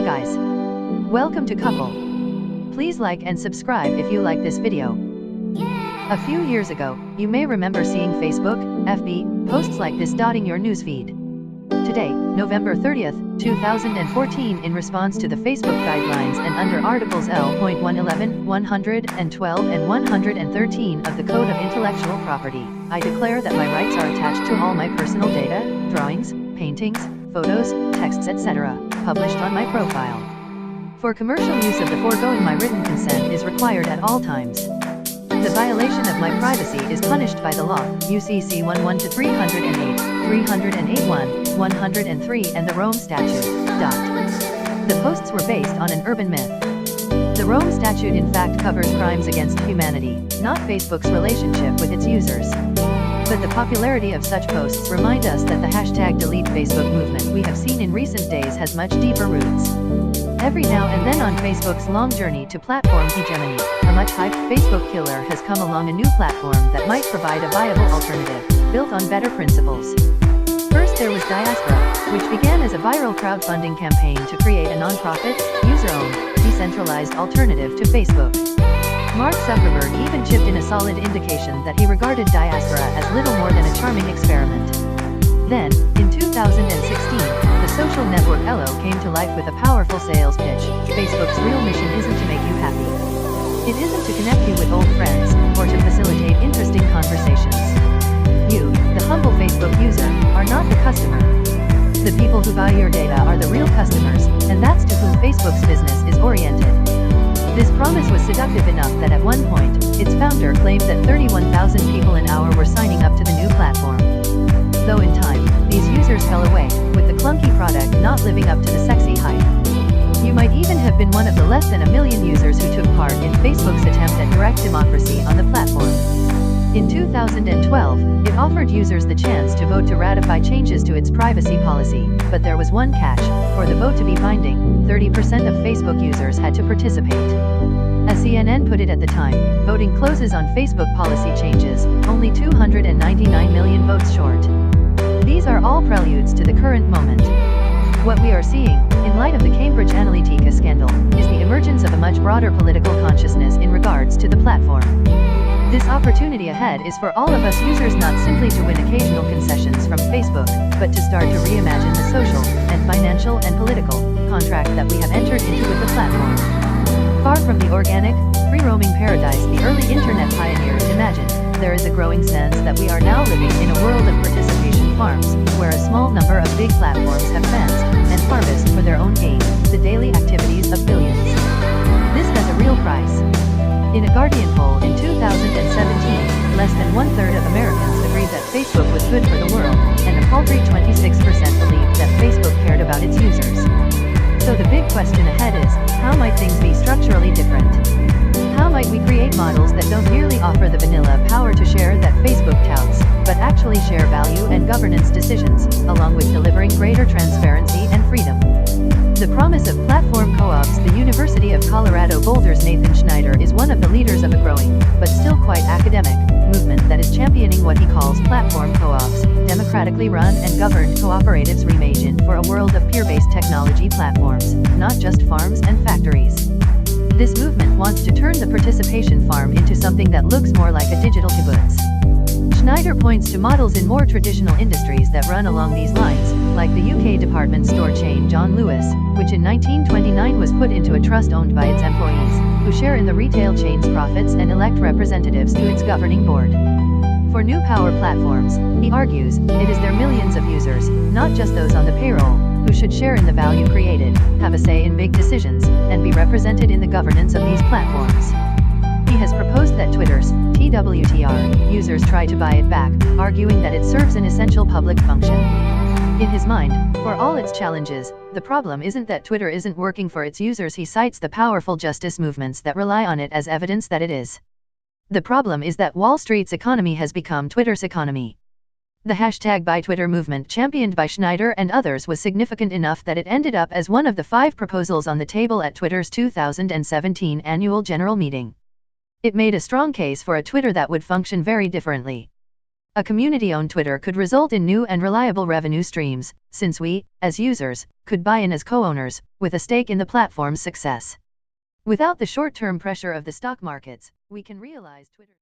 guys. Welcome to Couple. Please like and subscribe if you like this video. A few years ago, you may remember seeing Facebook, FB, posts like this dotting your newsfeed. Today, November 30th, 2014, in response to the Facebook guidelines and under Articles L.111, 112 and 113 of the Code of Intellectual Property, I declare that my rights are attached to all my personal data, drawings, paintings, photos, texts, etc., published on my profile. For commercial use of the foregoing, my written consent is required at all times. The violation of my privacy is punished by the law, UCC 11-308, 308-1, 103 and the Rome Statute. The posts were based on an urban myth. The Rome Statute in fact covers crimes against humanity, not Facebook's relationship with its users. But the popularity of such posts remind us that the #DeleteFacebook movement we have seen in recent days has much deeper roots. Every now and then on Facebook's long journey to platform hegemony, a much-hyped Facebook killer has come along, a new platform that might provide a viable alternative, built on better principles. First there was Diaspora, which began as a viral crowdfunding campaign to create a non-profit, user-owned, decentralized alternative to Facebook. Mark Zuckerberg even chipped in a solid indication that he regarded Diaspora as little more than a charming experiment. Then, in 2016, the social network Ello came to life with a powerful sales pitch. Facebook's real mission isn't to make you happy. It isn't to connect you with old friends, or to facilitate interesting conversations. You, the humble Facebook user, are not the customer. The people who buy your data are the real customers, and that's to whom Facebook's business is oriented. This promise was seductive enough that at one point, its founder claimed that 31,000 people an hour were signing up to the new platform. Though in time, these users fell away, with the clunky product not living up to the sexy hype. You might even have been one of the less than a million users who took part in Facebook's attempt at direct democracy on the platform. In 2012, it offered users the chance to vote to ratify changes to its privacy policy, but there was one catch: for the vote to be binding, 30% of Facebook users had to participate. As CNN put it at the time, voting closes on Facebook policy changes, only 299 million votes short. These are all preludes to the current moment. What we are seeing, in light of the Cambridge Analytica scandal, is the emergence of a much broader political consciousness in regards to the platform. This opportunity ahead is for all of us users not simply to win occasional concessions from Facebook, but to start to reimagine the social, and financial and political, contract that we have entered into with the platform. Far from the organic, free-roaming paradise the early internet pioneers imagined, there is a growing sense that we are now living in a world of participation farms, where a small number of big platforms have fenced, and harvest for their own gain, the daily activities of billions. This has a real price. In a Guardian poll in 2017, less than one-third of Americans agreed that Facebook was good for the world, and a paltry 26% believed that Facebook cared about its users. So the big question ahead is, how might things be structurally different? How might we create models that don't merely offer the vanilla power to share that Facebook touts, but actually share value and governance decisions, along with delivering greater transparency and freedom? The promise of platform co-ops. The University of Colorado Boulder's Nathan Schneider is one of the leaders of a growing, but still quite academic, movement that is championing what he calls platform co-ops, democratically run and governed cooperatives reimagined for a world of peer-based technology platforms, not just farms and factories. This movement wants to turn the participation farm into something that looks more like a digital kibbutz. Schneider points to models in more traditional industries that run along these lines, like the UK department store chain John Lewis, which in 1929 was put into a trust owned by its employees, who share in the retail chain's profits and elect representatives to its governing board. For new power platforms, he argues, it is their millions of users, not just those on the payroll, who should share in the value created, have a say in big decisions, and be represented in the governance of these platforms. He has proposed that Twitter's TWTR users try to buy it back, arguing that it serves an essential public function. In his mind, for all its challenges, the problem isn't that Twitter isn't working for its users. He cites the powerful justice movements that rely on it as evidence that it is. The problem is that Wall Street's economy has become Twitter's economy. The #BuyTwitter movement championed by Schneider and others was significant enough that it ended up as one of the 5 proposals on the table at Twitter's 2017 annual general meeting. It made a strong case for a Twitter that would function very differently. A community-owned Twitter could result in new and reliable revenue streams, since we, as users, could buy in as co-owners, with a stake in the platform's success. Without the short-term pressure of the stock markets, we can realize Twitter